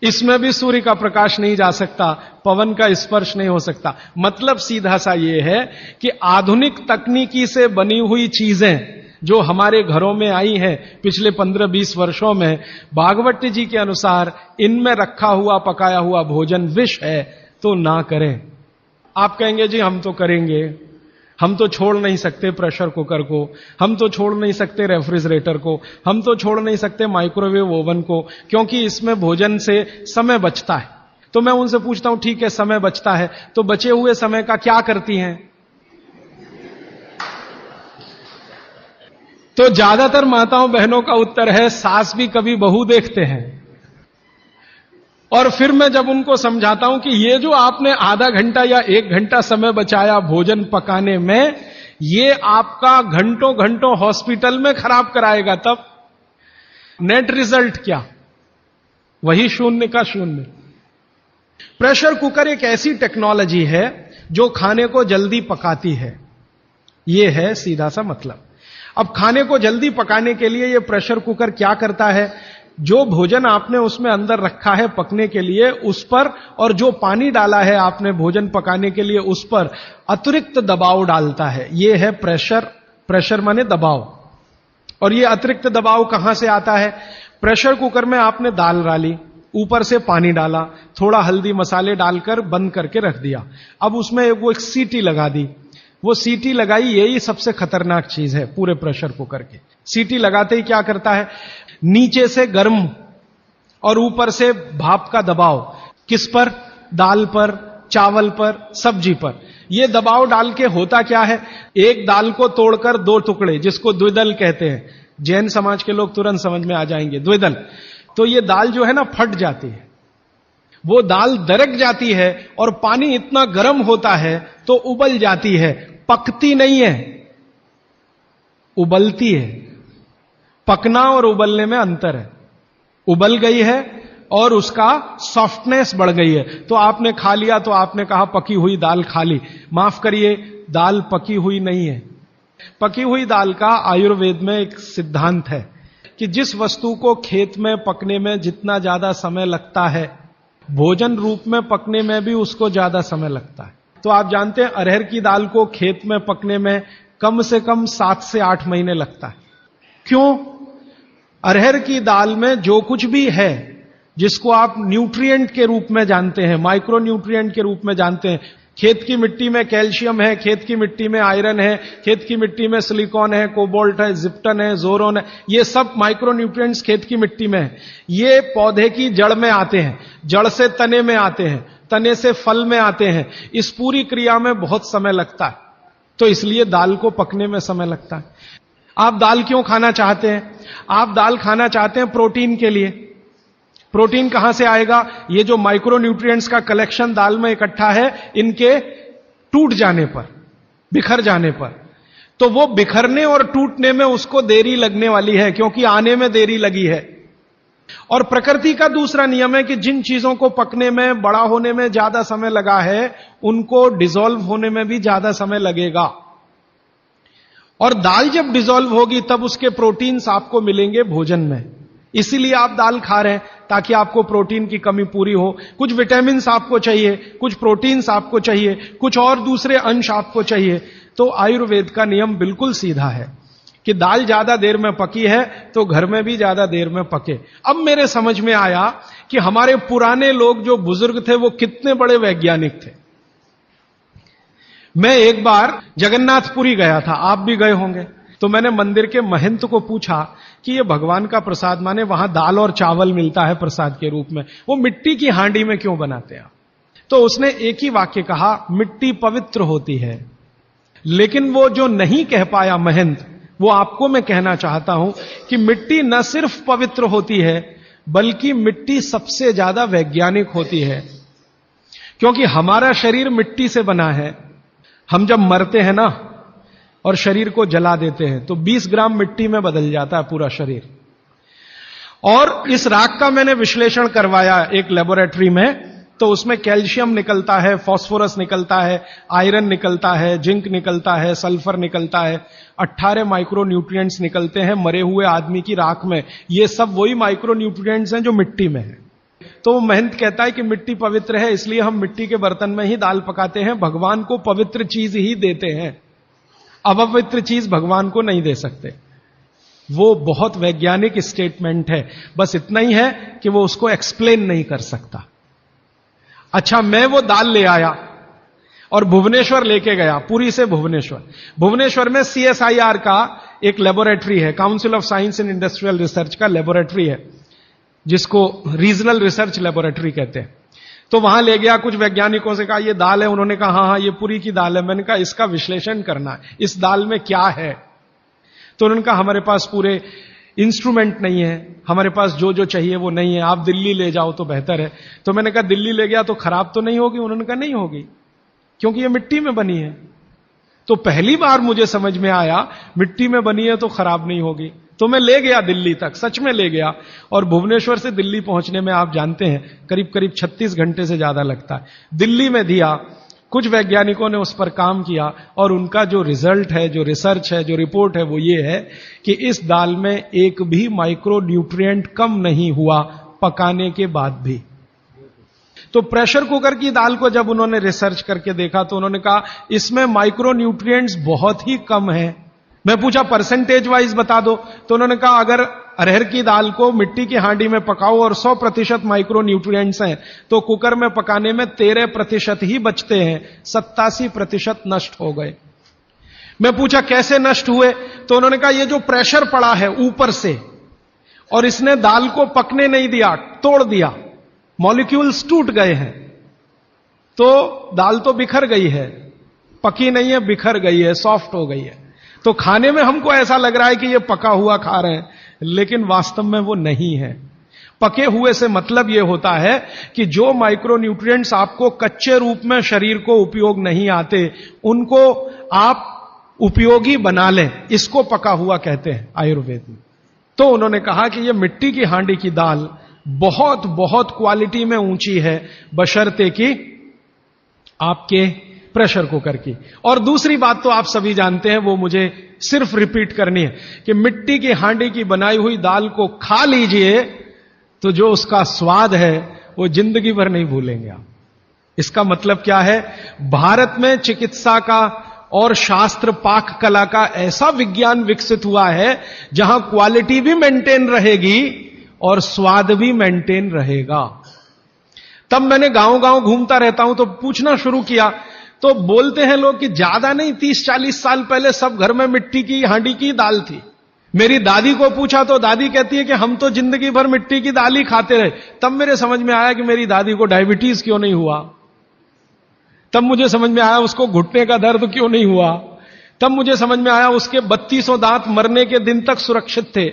इसमें भी सूर्य का प्रकाश नहीं जा सकता, पवन का स्पर्श नहीं हो सकता। मतलब सीधा सा यह है कि आधुनिक तकनीकी से बनी हुई चीजें जो हमारे घरों में आई हैं पिछले 15-20 वर्षों में, भागवत जी के अनुसार इनमें रखा हुआ पकाया हुआ भोजन विष है, तो ना करें। आप कहेंगे जी हम तो करेंगे, हम तो छोड़ नहीं सकते प्रेशर कुकर को, हम तो छोड़ नहीं सकते रेफ्रिजरेटर को, हम तो छोड़ नहीं सकते माइक्रोवेव ओवन को, क्योंकि इसमें भोजन से समय बचता है। तो मैं उनसे पूछता हूं ठीक है समय बचता है, तो बचे हुए समय का क्या करती हैं? तो ज्यादातर माताओं बहनों का उत्तर है सास भी कभी बहू देखते हैं। और फिर मैं जब उनको समझाता हूं कि ये जो आपने आधा घंटा या 1 घंटा समय बचाया भोजन पकाने में, ये आपका घंटों घंटों हॉस्पिटल में खराब कराएगा, तब नेट रिजल्ट क्या? वही 0 का 0। प्रेशर कुकर एक ऐसी टेक्नोलॉजी है जो खाने को जल्दी पकाती है, यह है सीधा सा मतलब। अब खाने को जल्दी पकाने के लिए यह प्रेशर कुकर क्या करता है, जो भोजन आपने उसमें अंदर रखा है पकने के लिए उस पर, और जो पानी डाला है आपने भोजन पकाने के लिए उस पर अतिरिक्त दबाव डालता है। यह है प्रेशर। प्रेशर माने दबाव। और यह अतिरिक्त दबाव कहां से आता है? प्रेशर कुकर में आपने दाल डाली, ऊपर से पानी डाला, थोड़ा हल्दी मसाले डालकर बंद करके रख दिया। अब उसमें वो एक सीटी लगा दी। वो सीटी लगाई, यही सबसे खतरनाक चीज है पूरे प्रेशर कुकर की। सीटी लगाते ही क्या करता है, नीचे से गर्म और ऊपर से भाप का दबाव। किस पर? दाल पर, चावल पर, सब्जी पर। यह दबाव डाल के होता क्या है, एक दाल को तोड़कर 2 टुकड़े, जिसको द्विदल कहते हैं, जैन समाज के लोग तुरंत समझ में आ जाएंगे, द्विदल। तो ये दाल जो है ना फट जाती है, वो दाल दरक जाती है और पानी इतना गर्म होता है तो उबल जाती है, पकती नहीं है, उबलती है। पकना और उबलने में अंतर है। उबल गई है और उसका सॉफ्टनेस बढ़ गई है, तो आपने खा लिया तो आपने कहा पकी हुई दाल खा ली। माफ करिए, दाल पकी हुई नहीं है। पकी हुई दाल का आयुर्वेद में एक सिद्धांत है कि जिस वस्तु को खेत में पकने में जितना ज्यादा समय लगता है, भोजन रूप में पकने में भी उसको ज्यादा समय लगता है। तो आप जानते हैं अरहर की दाल को खेत में पकने में कम से कम 7 से 8 महीने लगता है। क्यों? अरहर की दाल में जो कुछ भी है, जिसको आप न्यूट्रिएंट के रूप में जानते हैं, माइक्रो न्यूट्रिएंट के रूप में जानते हैं, खेत की मिट्टी में कैल्शियम है, खेत की मिट्टी में आयरन है, खेत की मिट्टी में सिलिकॉन है, कोबाल्ट है, जिप्टन है, जोरोन है, ये सब माइक्रो न्यूट्रिएंट्स खेत की मिट्टी में है। ये पौधे की जड़ में आते हैं, जड़ से तने में आते हैं, तने से फल में आते हैं। इस पूरी क्रिया में बहुत समय लगता है, तो इसलिए दाल को पकने में समय लगता है। आप दाल क्यों खाना चाहते हैं? आप दाल खाना चाहते हैं प्रोटीन के लिए। प्रोटीन कहां से आएगा? ये जो माइक्रो न्यूट्रिएंट्स का कलेक्शन दाल में इकट्ठा है, इनके टूट जाने पर, बिखर जाने पर, तो वो बिखरने और टूटने में उसको देरी लगने वाली है, क्योंकि आने में देरी लगी है। और प्रकृति का दूसरा नियम है कि जिन चीजों को पकने में, बड़ा होने में ज्यादा समय लगा है, उनको डिसॉल्व होने में भी ज्यादा समय लगेगा। और दाल जब डिसॉल्व होगी तब उसके प्रोटीन्स आपको मिलेंगे भोजन में। इसीलिए आप दाल खा रहे हैं, ताकि आपको प्रोटीन की कमी पूरी हो। कुछ विटामिन्स आपको चाहिए, कुछ प्रोटीन्स आपको चाहिए, कुछ और दूसरे अंश आपको चाहिए। तो आयुर्वेद का नियम बिल्कुल सीधा है कि दाल ज्यादा देर में पकी है तो घर में भी ज्यादा देर में पके। अब मेरे समझ में आया कि हमारे पुराने लोग जो बुजुर्ग थे वो कितने बड़े वैज्ञानिक थे। मैं एक बार जगन्नाथपुरी गया था, आप भी गए होंगे। तो मैंने मंदिर के महंत को पूछा कि ये भगवान का प्रसाद, माने वहां दाल और चावल मिलता है प्रसाद के रूप में, वो मिट्टी की हांडी में क्यों बनाते हैं? तो उसने एक ही वाक्य कहा, मिट्टी पवित्र होती है। लेकिन वो जो नहीं कह पाया महंत, वो आपको मैं कहना चाहता हूं कि मिट्टी न सिर्फ पवित्र होती है, बल्कि मिट्टी सबसे ज्यादा वैज्ञानिक होती है। क्योंकि हमारा शरीर मिट्टी से बना है। हम जब मरते हैं ना और शरीर को जला देते हैं तो 20 ग्राम मिट्टी में बदल जाता है पूरा शरीर। और इस राख का मैंने विश्लेषण करवाया एक लेबोरेटरी में, तो उसमें कैल्शियम निकलता है, फास्फोरस निकलता है, आयरन निकलता है, जिंक निकलता है, सल्फर निकलता है, 18 माइक्रो न्यूट्रिएंट्स निकलते हैं मरे हुए आदमी की राख में। ये सब वही माइक्रो न्यूट्रिएंट्स हैं जो मिट्टी में है। तो महंत कहता है कि मिट्टी पवित्र है, इसलिए हम मिट्टी के बर्तन में ही दाल पकाते हैं, भगवान को पवित्र चीज ही देते हैं, अपवित्र चीज भगवान को नहीं दे सकते। वो बहुत वैज्ञानिक स्टेटमेंट है, बस इतना ही है कि वो उसको एक्सप्लेन नहीं कर सकता। अच्छा, मैं वो दाल ले आया और भुवनेश्वर लेके गया, पुरी से भुवनेश्वर। भुवनेश्वर में CSIR का एक लेबोरेटरी है, council of science and industrial research का लेबोरेटरी है, जिसको रीजनल रिसर्च लेबोरेटरी कहते हैं। तो वहां ले गया, कुछ वैज्ञानिकों से कहा ये दाल है, उन्होंने कहा हाँ ये पूरी की दाल है। मैंने कहा इसका विश्लेषण करना है, इस दाल में क्या है? तो उन्होंने कहा हमारे पास पूरे इंस्ट्रूमेंट नहीं है, हमारे पास जो जो चाहिए वो नहीं है, आप दिल्ली ले जाओ तो बेहतर है। तो मैंने कहा दिल्ली ले गया तो खराब तो नहीं होगी? उन्होंने कहा नहीं होगी, क्योंकि ये मिट्टी में बनी है। तो पहली बार मुझे समझ में आया मिट्टी में बनी है तो खराब नहीं होगी। तो मैं ले गया दिल्ली तक, सच में ले गया, और भुवनेश्वर से दिल्ली पहुंचने में आप जानते हैं करीब करीब 36 घंटे से ज्यादा लगता है। दिल्ली में दिया, कुछ वैज्ञानिकों ने उस पर काम किया और उनका जो रिजल्ट है, जो रिसर्च है, जो रिपोर्ट है, वो ये है कि इस दाल में एक भी माइक्रो न्यूट्रिएंट कम नहीं हुआ पकाने के बाद भी। तो प्रेशर कुकर की दाल को जब उन्होंने रिसर्च करके देखा तो उन्होंने कहा इसमें माइक्रो न्यूट्रिएंट्स बहुत ही कम है। मैं पूछा परसेंटेज वाइज बता दो, तो उन्होंने कहा अगर अरहर की दाल को मिट्टी की हांडी में पकाओ और 100% माइक्रो न्यूट्रिएंट्स हैं तो कुकर में पकाने में 13% ही बचते हैं, 87% नष्ट हो गए। मैं पूछा कैसे नष्ट हुए, तो उन्होंने कहा ये जो प्रेशर पड़ा है ऊपर से और इसने दाल को पकने नहीं दिया, तोड़ दिया, मॉलिक्यूल्स टूट गए हैं, तो दाल तो बिखर गई है, पकी नहीं है, बिखर गई है, सॉफ्ट हो गई है। तो खाने में हमको ऐसा लग रहा है कि ये पका हुआ खा रहे हैं, लेकिन वास्तव में वो नहीं है। पके हुए से मतलब यह होता है कि जो माइक्रो न्यूट्रिएंट्स आपको कच्चे रूप में शरीर को उपयोग नहीं आते उनको आप उपयोगी बना लें, इसको पका हुआ कहते हैं आयुर्वेद में। तो उन्होंने कहा कि यह मिट्टी की हांडी की दाल बहुत बहुत क्वालिटी में ऊंची है, बशर्ते कि आपके प्रेशर कुकर की। और दूसरी बात तो आप सभी जानते हैं, वो मुझे सिर्फ रिपीट करनी है कि मिट्टी की हांडी की बनाई हुई दाल को खा लीजिए तो जो उसका स्वाद है वो जिंदगी भर नहीं भूलेंगे आप। इसका मतलब क्या है, भारत में चिकित्सा का और शास्त्र पाक कला का ऐसा विज्ञान विकसित हुआ है जहां क्वालिटी भी मेंटेन रहेगी और स्वाद भी मेंटेन रहेगा। तब मैंने गांव गांव घूमता रहता हूं तो पूछना शुरू किया, तो बोलते हैं लोग कि ज्यादा नहीं 30-40 साल पहले सब घर में मिट्टी की हांडी की दाल थी। मेरी दादी को पूछा तो दादी कहती है कि हम तो जिंदगी भर मिट्टी की दाल ही खाते रहे। तब मेरे समझ में आया कि मेरी दादी को डायबिटीज क्यों नहीं हुआ, तब मुझे समझ में आया उसको घुटने का दर्द क्यों नहीं हुआ, तब मुझे समझ में आया उसके 3200 दांत मरने के दिन तक सुरक्षित थे,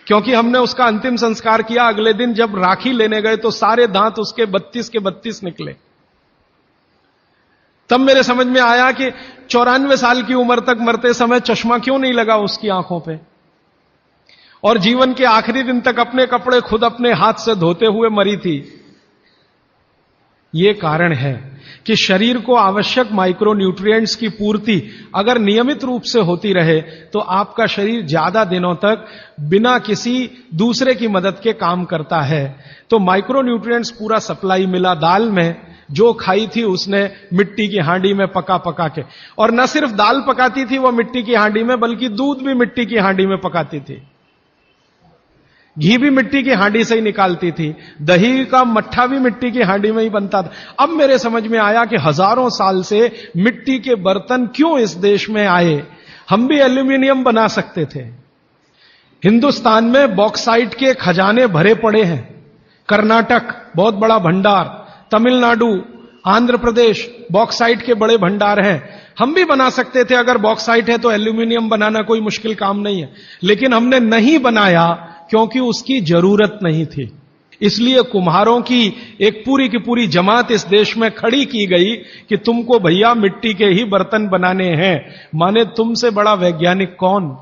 क्योंकि हमने उसका अंतिम संस्कार किया। अगले दिन जब राखी लेने गए तो सारे दांत उसके 32 के 32 निकले। तब मेरे समझ में आया कि 94 साल की उम्र तक मरते समय चश्मा क्यों नहीं लगा उसकी आंखों पे, और जीवन के आखिरी दिन तक अपने कपड़े खुद अपने हाथ से धोते हुए मरी थी। यह कारण है कि शरीर को आवश्यक माइक्रो न्यूट्रिएंट्स की पूर्ति अगर नियमित रूप से होती रहे तो आपका शरीर ज्यादा दिनों तक बिना किसी दूसरे की मदद के काम करता है। तो माइक्रो न्यूट्रिएंट्स पूरा सप्लाई मिला दाल में, जो खाई थी उसने मिट्टी की हांडी में पका पका के। और न सिर्फ दाल पकाती थी वो मिट्टी की हांडी में, बल्कि दूध भी मिट्टी की हांडी में पकाती थी, घी भी मिट्टी की हांडी से ही निकालती थी, दही का मट्ठा भी मिट्टी की हांडी में ही बनता था। अब मेरे समझ में आया कि हजारों साल से मिट्टी के बर्तन क्यों इस देश में आए, हम भी एल्यूमिनियम बना सकते थे। हिंदुस्तान में बॉक्साइट के खजाने भरे पड़े हैं, कर्नाटक बहुत बड़ा भंडार, तमिलनाडु, आंध्र प्रदेश बॉक्साइट के बड़े भंडार हैं। हम भी बना सकते थे, अगर बॉक्साइट है तो एल्यूमिनियम बनाना कोई मुश्किल काम नहीं है, लेकिन हमने नहीं बनाया क्योंकि उसकी जरूरत नहीं थी। इसलिए कुम्हारों की एक पूरी की पूरी जमात इस देश में खड़ी की गई कि तुमको भैया मिट्टी के ही बर्तन बनाने हैं। माने तुमसे बड़ा वैज्ञानिक कौन?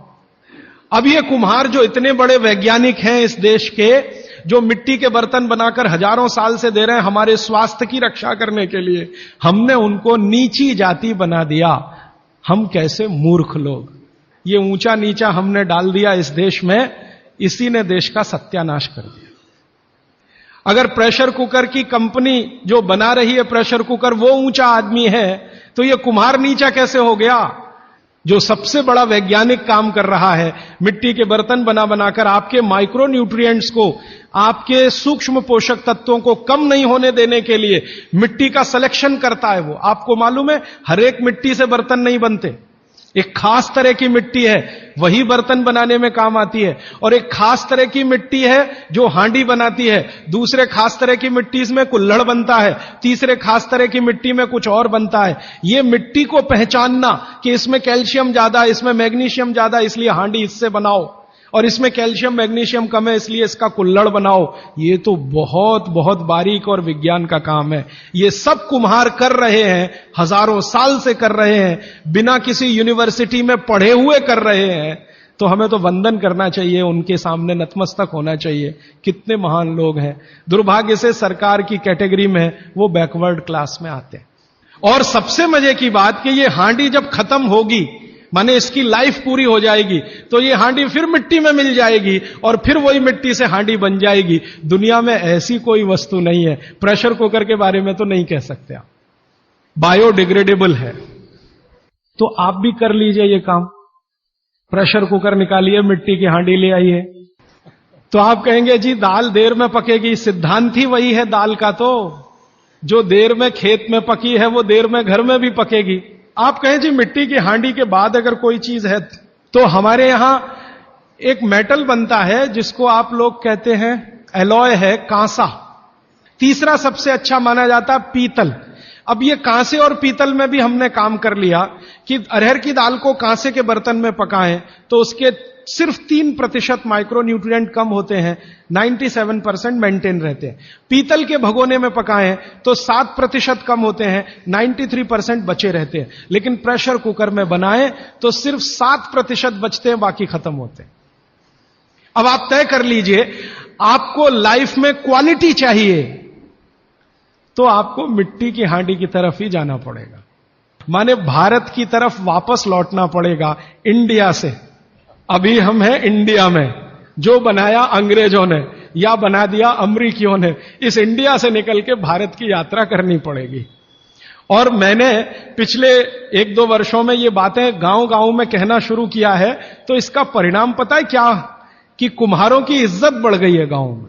अब ये कुम्हार जो इतने बड़े वैज्ञानिक हैं इस देश के, जो मिट्टी के बर्तन बनाकर हजारों साल से दे रहे हैं हमारे स्वास्थ्य की रक्षा करने के लिए, हमने उनको नीची जाति बना दिया। हम कैसे मूर्ख लोग, ये ऊंचा नीचा हमने डाल दिया इस देश में, इसी ने देश का सत्यानाश कर दिया। अगर प्रेशर कुकर की कंपनी जो बना रही है प्रेशर कुकर वो ऊंचा आदमी है, तो ये कुम्हार नीचा कैसे हो गया? जो सबसे बड़ा वैज्ञानिक काम कर रहा है, मिट्टी के बर्तन बना बनाकर आपके माइक्रो न्यूट्रिएंट्स को, आपके सूक्ष्म पोषक तत्वों को कम नहीं होने देने के लिए मिट्टी का सिलेक्शन करता है। वो आपको मालूम है, हर एक मिट्टी से बर्तन नहीं बनते। एक खास तरह की मिट्टी है वही बर्तन बनाने में काम आती है, और एक खास तरह की मिट्टी है जो हांडी बनाती है, दूसरे खास तरह की मिट्टी में कुल्हड़ बनता है, तीसरे खास तरह की मिट्टी में कुछ और बनता है। ये मिट्टी को पहचानना कि इसमें कैल्शियम ज्यादा, इसमें मैग्नीशियम ज्यादा, इसलिए हांडी इससे बनाओ, और इसमें कैल्शियम मैग्नीशियम कम है इसलिए इसका कुल्हड़ बनाओ। ये तो बहुत बहुत बारीक और विज्ञान का काम है। ये सब कुम्हार कर रहे हैं, हजारों साल से कर रहे हैं, बिना किसी यूनिवर्सिटी में पढ़े हुए कर रहे हैं। तो हमें तो वंदन करना चाहिए, उनके सामने नतमस्तक होना चाहिए। कितने महान लोग हैं। दुर्भाग्य से सरकार की कैटेगरी में वो बैकवर्ड क्लास में आते हैं। और सबसे मजे की बात कि ये हांडी जब खत्म होगी, माने इसकी लाइफ पूरी हो जाएगी, तो ये हांडी फिर मिट्टी में मिल जाएगी और फिर वही मिट्टी से हांडी बन जाएगी। दुनिया में ऐसी कोई वस्तु नहीं है। प्रेशर कुकर के बारे में तो नहीं कह सकते आप, बायोडिग्रेडेबल है। तो आप भी कर लीजिए ये काम, प्रेशर कुकर निकालिए, मिट्टी की हांडी ले आइए। तो आप कहेंगे जी दाल देर में पकेगी, सिद्धांत ही वही है दाल का। तो जो देर में खेत में पकी है वो देर में घर में भी पकेगी। आप कहें जी मिट्टी की हांडी के बाद अगर कोई चीज है, तो हमारे यहां एक मेटल बनता है जिसको आप लोग कहते हैं एलॉय है, कांसा। तीसरा सबसे अच्छा माना जाता है पीतल। अब ये कांसे और पीतल में भी हमने काम कर लिया कि अरहर की दाल को कांसे के बर्तन में पकाएं तो उसके सिर्फ 3% माइक्रो न्यूट्रिएंट कम होते हैं, 97% मेंटेन रहते हैं। पीतल के भगोने में पकाएं तो 7% कम होते हैं, 93% बचे रहते हैं। लेकिन प्रेशर कुकर में बनाएं तो सिर्फ 7% बचते हैं, बाकी खत्म होते हैं। अब आप तय कर लीजिए, आपको लाइफ में क्वालिटी चाहिए तो आपको मिट्टी की हांडी की तरफ ही जाना पड़ेगा, माने भारत की तरफ वापस लौटना पड़ेगा, इंडिया से। अभी हम हैं इंडिया में, जो बनाया अंग्रेजों ने या बना दिया अमरीकियों ने। इस इंडिया से निकल के भारत की यात्रा करनी पड़ेगी। और मैंने पिछले 1-2 वर्षों में ये बातें गांव-गांव में कहना शुरू किया है, तो इसका परिणाम पता है क्या, कि कुम्हारों की इज्जत बढ़ गई है गांव में।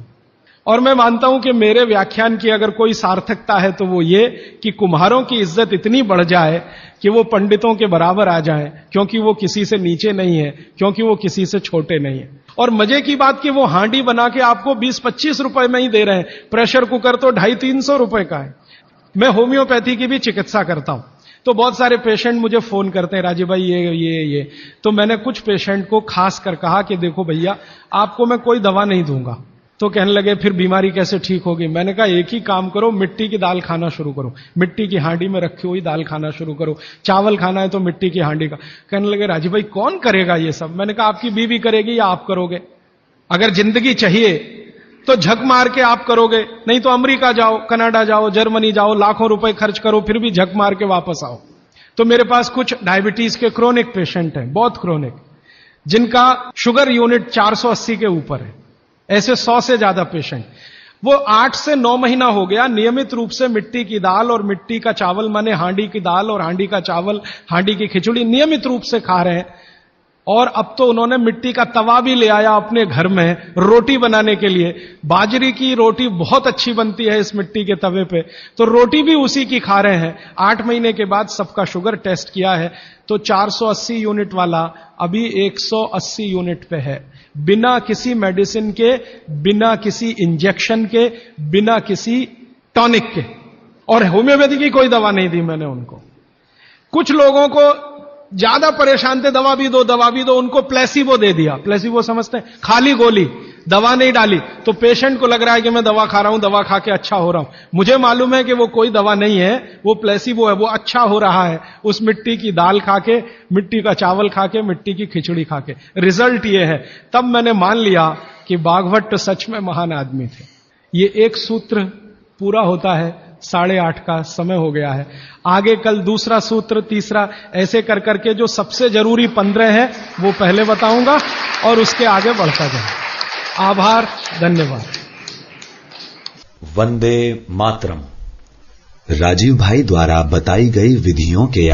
और मैं मानता हूं कि मेरे व्याख्यान की अगर कोई सार्थकता है तो वो ये कि कुम्हारों की इज्जत इतनी बढ़ जाए कि वो पंडितों के बराबर आ जाएं, क्योंकि वो किसी से नीचे नहीं है, क्योंकि वो किसी से छोटे नहीं है। और मजे की बात कि वो हांडी बना के आपको 20-25 रुपए में ही दे रहे हैं, प्रेशर कुकर तो 250-300 रुपए का है। मैं होम्योपैथी की भी चिकित्सा करता हूं, तो बहुत सारे पेशेंट मुझे फोन करते हैं, राजीव भाई ये। तो मैंने कुछ पेशेंट को खास कर कहा कि देखो भैया, आपको मैं कोई दवा नहीं दूंगा। तो कहने लगे फिर बीमारी कैसे ठीक होगी। मैंने कहा एक ही काम करो, मिट्टी की दाल खाना शुरू करो, मिट्टी की हांडी में रखी हुई दाल खाना शुरू करो। चावल खाना है तो मिट्टी की हांडी का। कहने लगे राजीव भाई कौन करेगा ये सब। मैंने कहा आपकी बीवी करेगी या आप करोगे। अगर जिंदगी चाहिए तो झक मार के आप करोगे, नहीं तो अमेरिका जाओ, कनाडा जाओ, जर्मनी जाओ, लाखों रुपए खर्च करो, फिर भी झक मार के वापस आओ। तो मेरे पास कुछ डायबिटीज के क्रोनिक पेशेंट हैं, बहुत क्रोनिक, जिनका शुगर यूनिट 480 के ऊपर है। ऐसे 100 से ज्यादा पेशेंट, वो 8 से 9 महीना हो गया नियमित रूप से मिट्टी की दाल और मिट्टी का चावल, माने हांडी की दाल और हांडी का चावल, हांडी की खिचड़ी नियमित रूप से खा रहे हैं। और अब तो उन्होंने मिट्टी का तवा भी ले आया अपने घर में रोटी बनाने के लिए। बाजरी की रोटी बहुत अच्छी बनती है इस मिट्टी के तवे पे, तो रोटी भी उसी की खा रहे हैं। 8 महीने के बाद सबका शुगर टेस्ट किया है तो 480 यूनिट वाला अभी 180 यूनिट पे है, बिना किसी मेडिसिन के, बिना किसी इंजेक्शन के, बिना किसी टॉनिक के। और होम्योपैथी की कोई दवा नहीं दी मैंने उनको। कुछ लोगों को ज्यादा परेशान थे, दवा भी दो, उनको प्लेसिबो दे दिया। प्लेसिबो समझते हैं, खाली गोली, दवा नहीं डाली। तो पेशेंट को लग रहा है कि मैं दवा खा रहा हूं, दवा खा के अच्छा हो रहा हूं। मुझे मालूम है कि वो कोई दवा नहीं है, वो प्लेसिबो है, वो अच्छा हो रहा है उस मिट्टी की दाल खा के, मिट्टी का चावल खा के, मिट्टी की खिचड़ी खा के। रिजल्ट ये है। तब मैंने मान लिया कि बाघभट्ट सच में महान आदमी थे। ये एक सूत्र पूरा होता है, 8:30 का समय हो गया है। आगे कल दूसरा सूत्र, तीसरा, ऐसे कर करके जो सबसे जरूरी 15 है वो पहले बताऊंगा और उसके आगे बढ़ता जाए। आभार, धन्यवाद। वंदे मातरम। राजीव भाई द्वारा बताई गई विधियों के